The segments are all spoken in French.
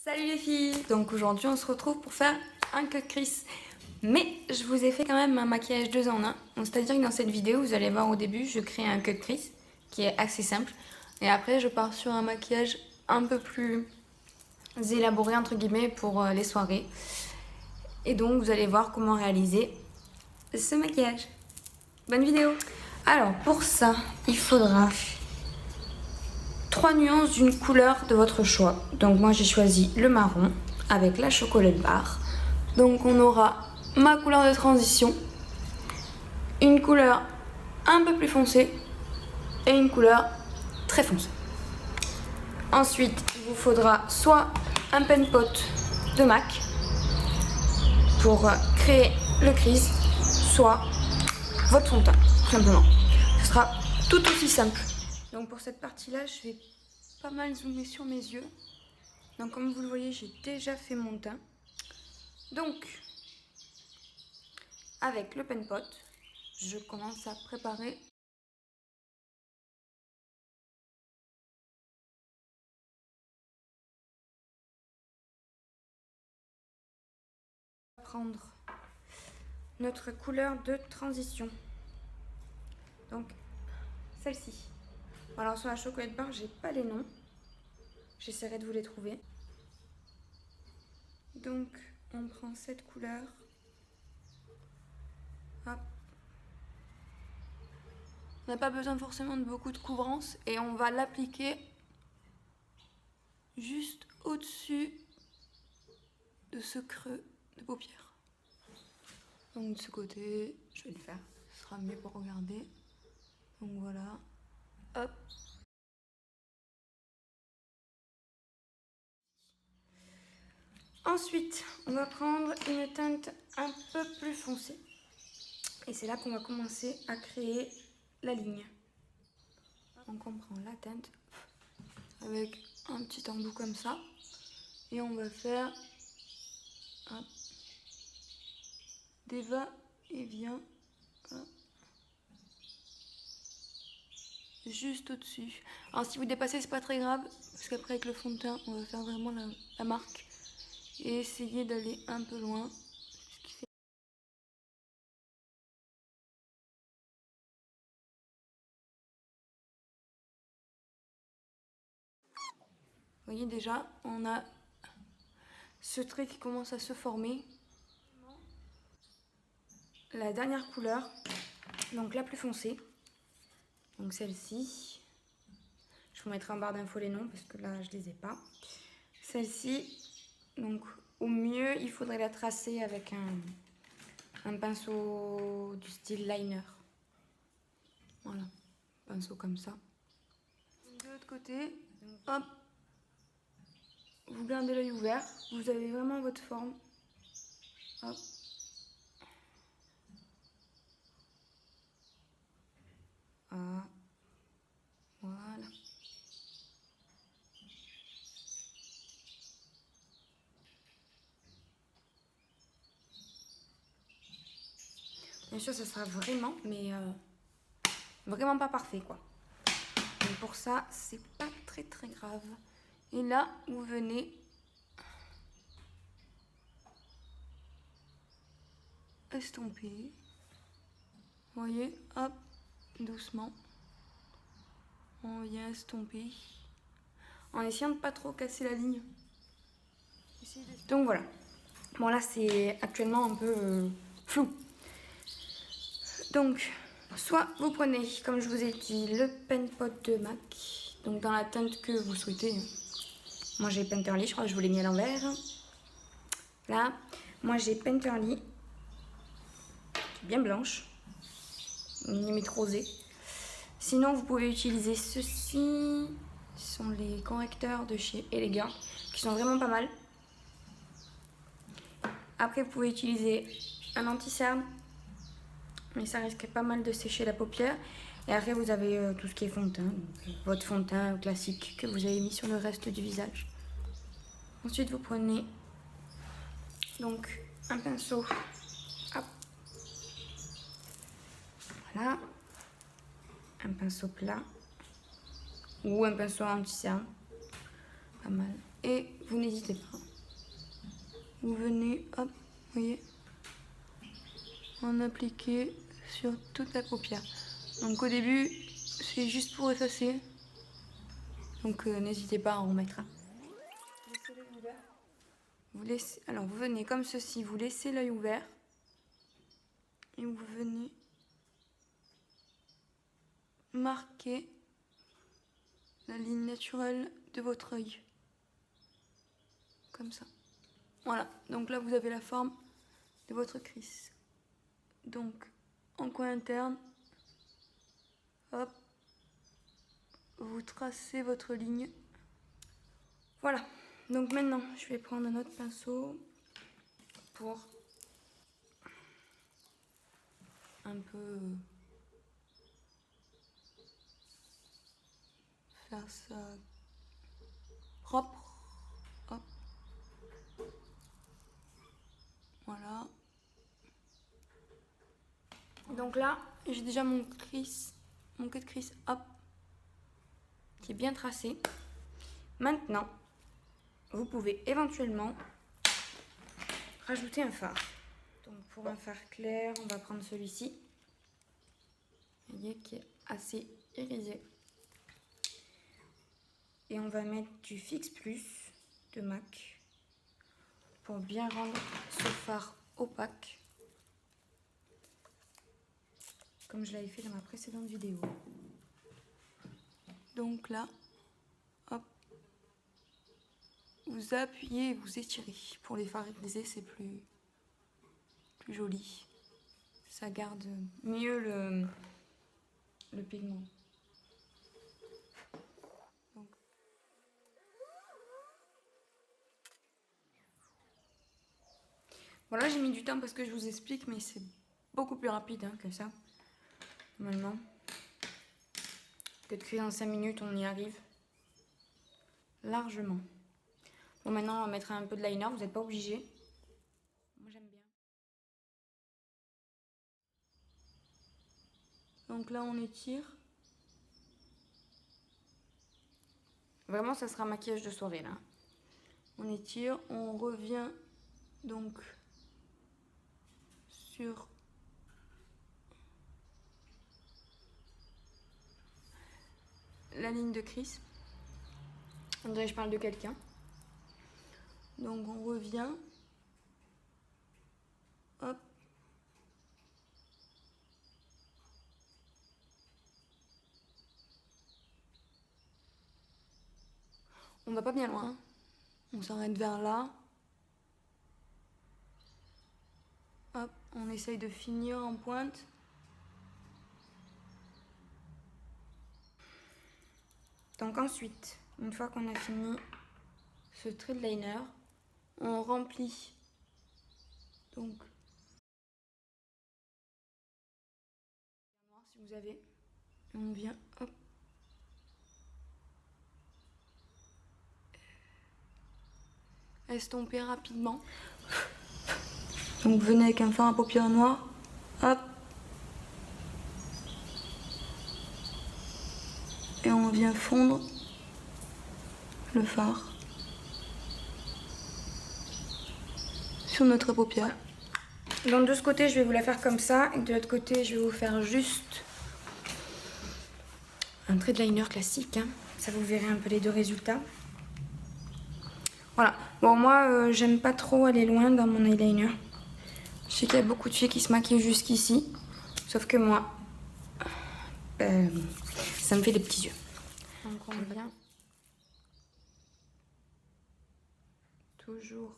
Salut les filles! Donc aujourd'hui on se retrouve pour faire un cut crease. Mais je vous ai fait quand même un maquillage 2 en 1. C'est-à-dire que dans cette vidéo, vous allez voir au début, je crée un cut crease qui est assez simple. Et après je pars sur un maquillage un peu plus élaboré entre guillemets pour les soirées. Et donc vous allez voir comment réaliser ce maquillage. Bonne vidéo! Alors pour ça, il faudra 3 nuances d'une couleur de votre choix. Donc moi j'ai choisi le marron avec la chocolate bar. Donc on aura ma couleur de transition, une couleur un peu plus foncée et une couleur très foncée. Ensuite il vous faudra soit un pen pot de MAC pour créer le crease, soit votre fond de teint tout simplement. Ce sera tout aussi simple. Donc pour cette partie là je vais pas mal zoomer sur mes yeux. Donc comme vous le voyez, j'ai déjà fait mon teint. Donc avec le pen pot, je commence à préparer. On va prendre notre couleur de transition. Donc celle-ci. Alors sur la chocolate bar, j'ai pas les noms. J'essaierai de vous les trouver. Donc on prend cette couleur. Hop. On n'a pas besoin forcément de beaucoup de couvrance et on va l'appliquer juste au-dessus de ce creux de paupière. Donc de ce côté, je vais le faire, ce sera mieux pour regarder. Donc voilà, hop. Ensuite, on va prendre une teinte un peu plus foncée. Et c'est là qu'on va commencer à créer la ligne. Donc on prend la teinte avec un petit embout comme ça. Et on va faire hop, des va-et-vient juste au-dessus. Alors si vous dépassez, c'est pas très grave, parce qu'après avec le fond de teint, on va faire vraiment la marque. Et essayer d'aller un peu loin. Vous voyez déjà, on a ce trait qui commence à se former. La dernière couleur, donc la plus foncée, donc celle-ci. Je vous mettrai en barre d'infos les noms parce que là je les ai pas. Celle-ci, donc au mieux il faudrait la tracer avec un pinceau du style liner. Voilà, pinceau comme ça. De l'autre côté, hop, vous gardez l'œil ouvert, vous avez vraiment votre forme. Hop. Ah, voilà. Bien sûr, ça sera vraiment, mais vraiment pas parfait, quoi. Donc pour ça, c'est pas très grave. Et là, vous venez estomper. Vous voyez, hop, doucement. On vient estomper. En essayant de pas trop casser la ligne. Donc voilà. Bon là, c'est actuellement un peu flou. Donc, soit vous prenez, comme je vous ai dit, le pen pot de MAC. Donc dans la teinte que vous souhaitez. Moi j'ai Painterly, je crois que je vous l'ai mis à l'envers. Là, moi j'ai Painterly, bien blanche, limite rosée. Sinon, vous pouvez utiliser ceux-ci, ce sont les correcteurs de chez Elegant, qui sont vraiment pas mal. Après, vous pouvez utiliser un anti-cerne, mais ça risque pas mal de sécher la paupière. Et après, vous avez tout ce qui est fond de teint, donc, votre fond de teint classique que vous avez mis sur le reste du visage. Ensuite, vous prenez donc un pinceau. Hop. Voilà. Un pinceau plat ou un pinceau anti-cerne, pas mal. et vous n'hésitez pas. Vous venez, hop, vous voyez, en appliquer sur toute la paupière. Donc au début, c'est juste pour effacer. Donc n'hésitez pas à en remettre un. Laissez l'œil ouvert. Alors vous venez comme ceci, vous laissez l'œil ouvert. Et vous venez marquer la ligne naturelle de votre œil. Comme ça. Voilà, donc là vous avez la forme de votre crease. Donc en coin interne, hop, vous tracez votre ligne. Voilà, donc maintenant je vais prendre un autre pinceau pour un peu faire ça propre. Hop. Voilà. Donc là, j'ai déjà mon queue de crease, hop, qui est bien tracé. Maintenant, vous pouvez éventuellement rajouter un fard. Donc pour un fard clair, on va prendre celui-ci. Vous voyez, qui est assez irisé. Et on va mettre du Fix Plus de MAC pour bien rendre ce fard opaque, comme je l'avais fait dans ma précédente vidéo. Donc là, hop, vous appuyez et vous étirez. Pour les fards irisés, c'est plus joli. Ça garde mieux le pigment. Donc. Voilà, j'ai mis du temps parce que je vous explique, mais c'est beaucoup plus rapide hein, que ça, normalement. Que de créer en 5 minutes, on y arrive largement. Bon, maintenant, on va mettre un peu de liner, vous n'êtes pas obligé. Moi, j'aime bien. Donc là, on étire. Vraiment, ça sera maquillage de soirée, là. On étire, on revient donc sur la ligne de crease. On dirait que je parle de quelqu'un. Donc on revient. Hop. On va pas bien loin. On s'arrête vers là. Hop, on essaye de finir en pointe. Donc ensuite, une fois qu'on a fini ce trait de liner, on remplit donc noir si vous avez. Et on vient hop estomper rapidement. Donc vous venez avec un fard à paupières noir, hop, et on vient fondre le fard sur notre paupière. Donc de ce côté, je vais vous la faire comme ça, et de l'autre côté, je vais vous faire juste un trait de liner classique. Hein. Ça, vous verrez un peu les deux résultats. Voilà. Bon, moi, j'aime pas trop aller loin dans mon eyeliner. Je sais qu'il y a beaucoup de filles qui se maquillent jusqu'ici, sauf que moi, ça me fait des petits yeux. Donc on vient toujours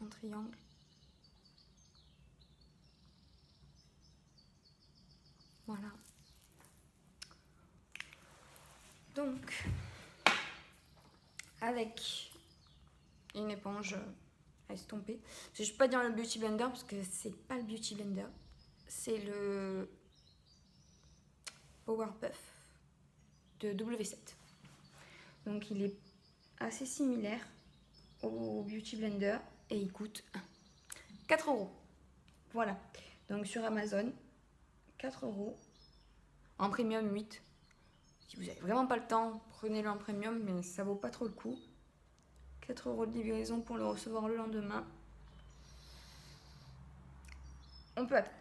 en triangle. Voilà. Donc, avec une éponge à estomper. Je ne vais pas dire le Beauty Blender parce que c'est pas le Beauty Blender. C'est le Powerpuff de W7. Donc il est assez similaire au Beauty Blender et il coûte 4 €. Voilà. Donc sur Amazon, 4 € en premium 8. Si vous n'avez vraiment pas le temps, prenez-le en premium, mais ça vaut pas trop le coup. 4 € de livraison pour le recevoir le lendemain. On peut attendre.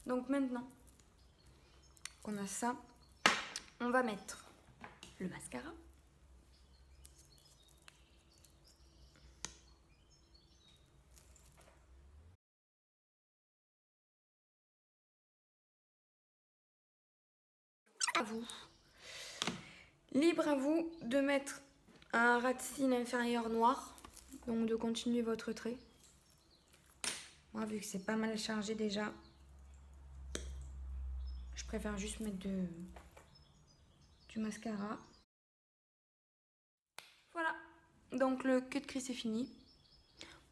Donc maintenant qu'on a ça, on va mettre le mascara. À vous. Libre à vous de mettre un ras de cils inférieur noir, donc de continuer votre trait. Moi, vu que c'est pas mal chargé déjà, je préfère juste mettre du mascara. Voilà, donc le cut crease est fini.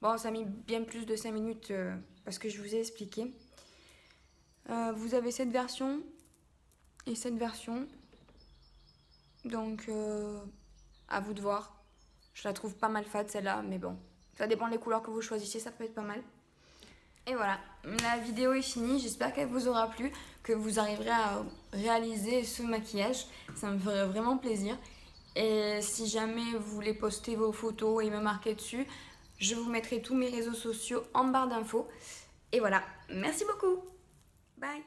Bon, ça a mis bien plus de 5 minutes parce que je vous ai expliqué. Vous avez cette version et cette version. Donc, à vous de voir. Je la trouve pas mal fade celle-là, mais bon, ça dépend des couleurs que vous choisissez, ça peut être pas mal. Et voilà, la vidéo est finie, j'espère qu'elle vous aura plu, que vous arriverez à réaliser ce maquillage, ça me ferait vraiment plaisir. Et si jamais vous voulez poster vos photos et me marquer dessus, je vous mettrai tous mes réseaux sociaux en barre d'infos. Et voilà, merci beaucoup, bye.